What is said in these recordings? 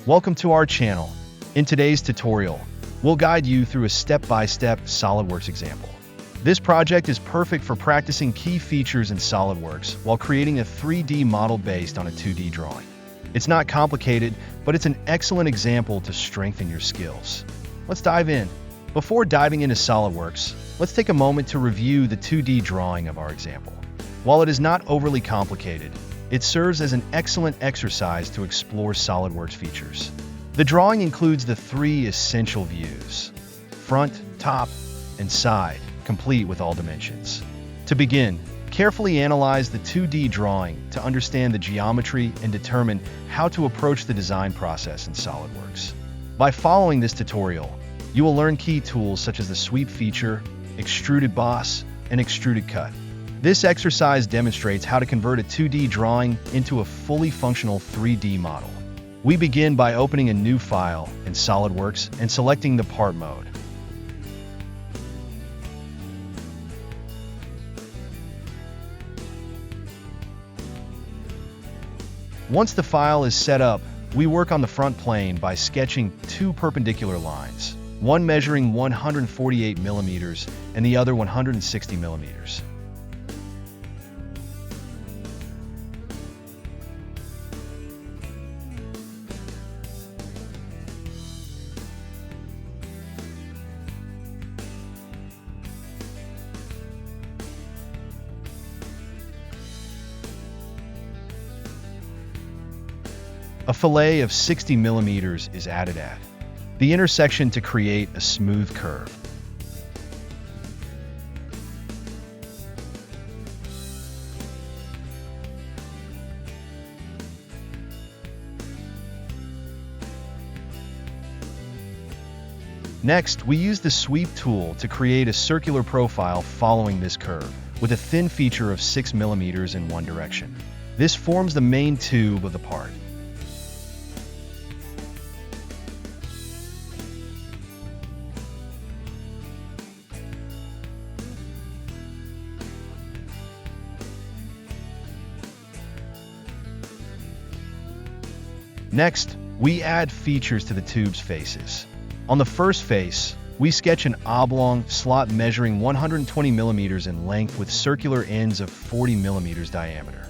Welcome to our channel. In today's tutorial, we'll guide you through a step-by-step SolidWorks example. This project is perfect for practicing key features in SolidWorks while creating a 3D model based on a 2D drawing. It's not complicated, but it's an excellent example to strengthen your skills. Let's dive in. Before diving into SolidWorks, let's take a moment to review the 2D drawing of our example. While it is not overly complicated, it serves as an excellent exercise to explore SolidWorks features. The drawing includes the three essential views: front, top, and side, complete with all dimensions. To begin, carefully analyze the 2D drawing to understand the geometry and determine how to approach the design process in SolidWorks. By following this tutorial, you will learn key tools such as the sweep feature, extruded boss, and extruded cut. This exercise demonstrates how to convert a 2D drawing into a fully functional 3D model. We begin by opening a new file in SolidWorks and selecting the part mode. Once the file is set up, we work on the front plane by sketching two perpendicular lines, one measuring 148 millimeters and the other 160 millimeters. A fillet of 60 millimeters is added at the intersection to create a smooth curve. Next, we use the sweep tool to create a circular profile following this curve, with a thin feature of 6 millimeters in one direction. This forms the main tube of the part. Next, we add features to the tube's faces. On the first face, we sketch an oblong slot measuring 120 millimeters in length with circular ends of 40 millimeters diameter.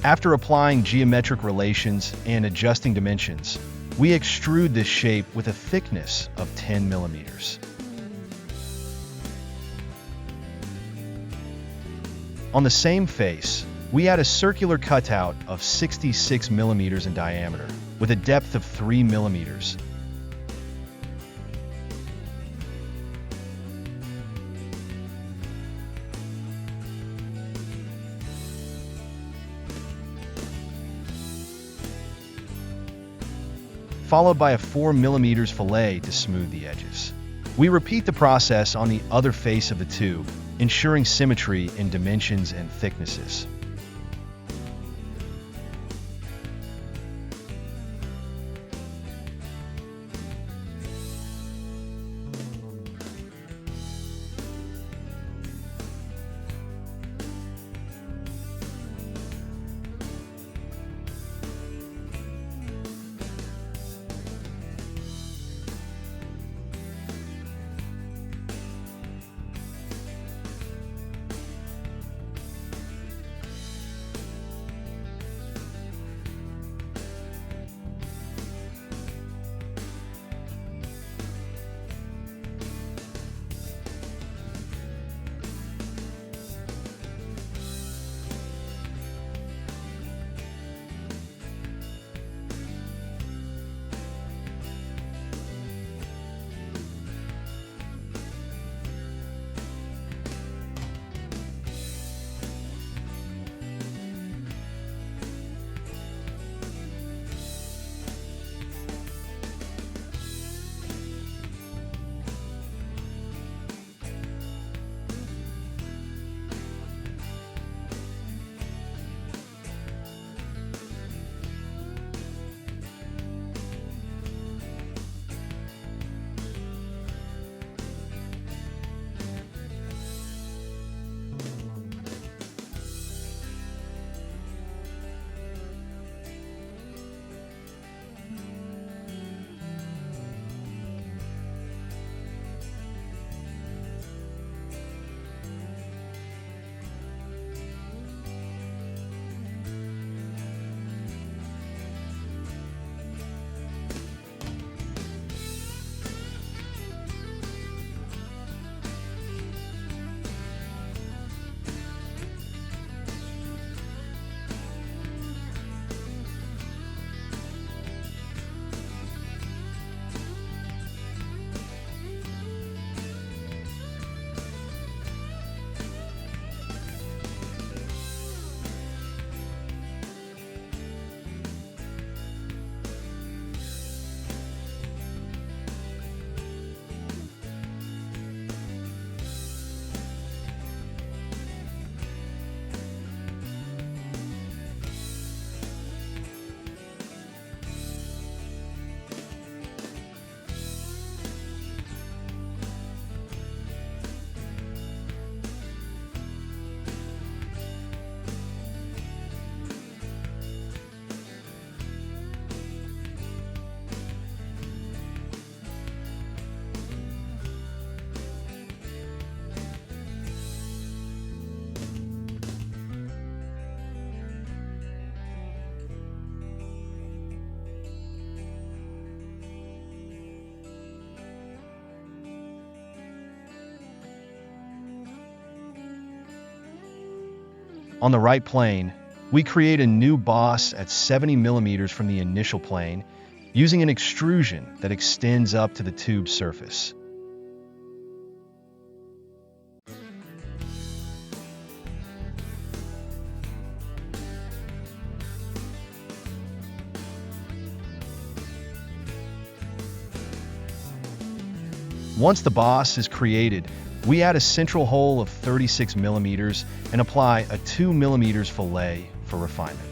After applying geometric relations and adjusting dimensions, we extrude this shape with a thickness of 10 millimeters. On the same face, we add a circular cutout of 66 millimeters in diameter with a depth of 3 millimeters. Followed by a 4 millimeters fillet to smooth the edges. We repeat the process on the other face of the tube, ensuring symmetry in dimensions and thicknesses. On the right plane, we create a new boss at 70 millimeters from the initial plane using an extrusion that extends up to the tube surface. Once the boss is created, we add a central hole of 36 millimeters and apply a 2 millimeters fillet for refinement.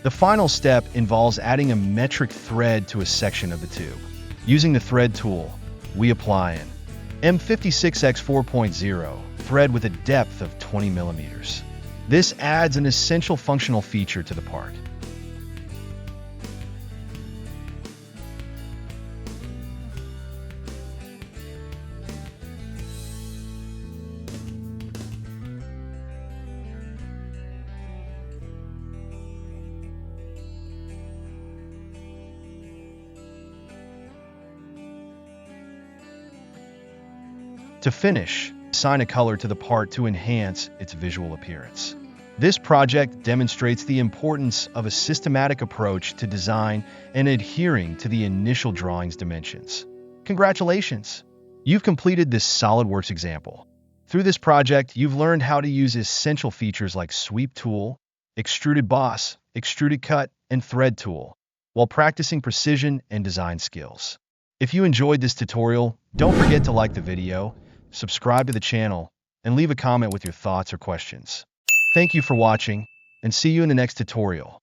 The final step involves adding a metric thread to a section of the tube. Using the thread tool, we apply an M56X 4.0 thread with a depth of 20 millimeters. This adds an essential functional feature to the part. To finish, assign a color to the part to enhance its visual appearance. This project demonstrates the importance of a systematic approach to design and adhering to the initial drawing's dimensions. Congratulations! You've completed this SolidWorks example. Through this project, you've learned how to use essential features like Sweep Tool, Extruded Boss, Extruded Cut, and Thread Tool, while practicing precision and design skills. If you enjoyed this tutorial, don't forget to like the video, subscribe to the channel, and leave a comment with your thoughts or questions. Thank you for watching, and see you in the next tutorial.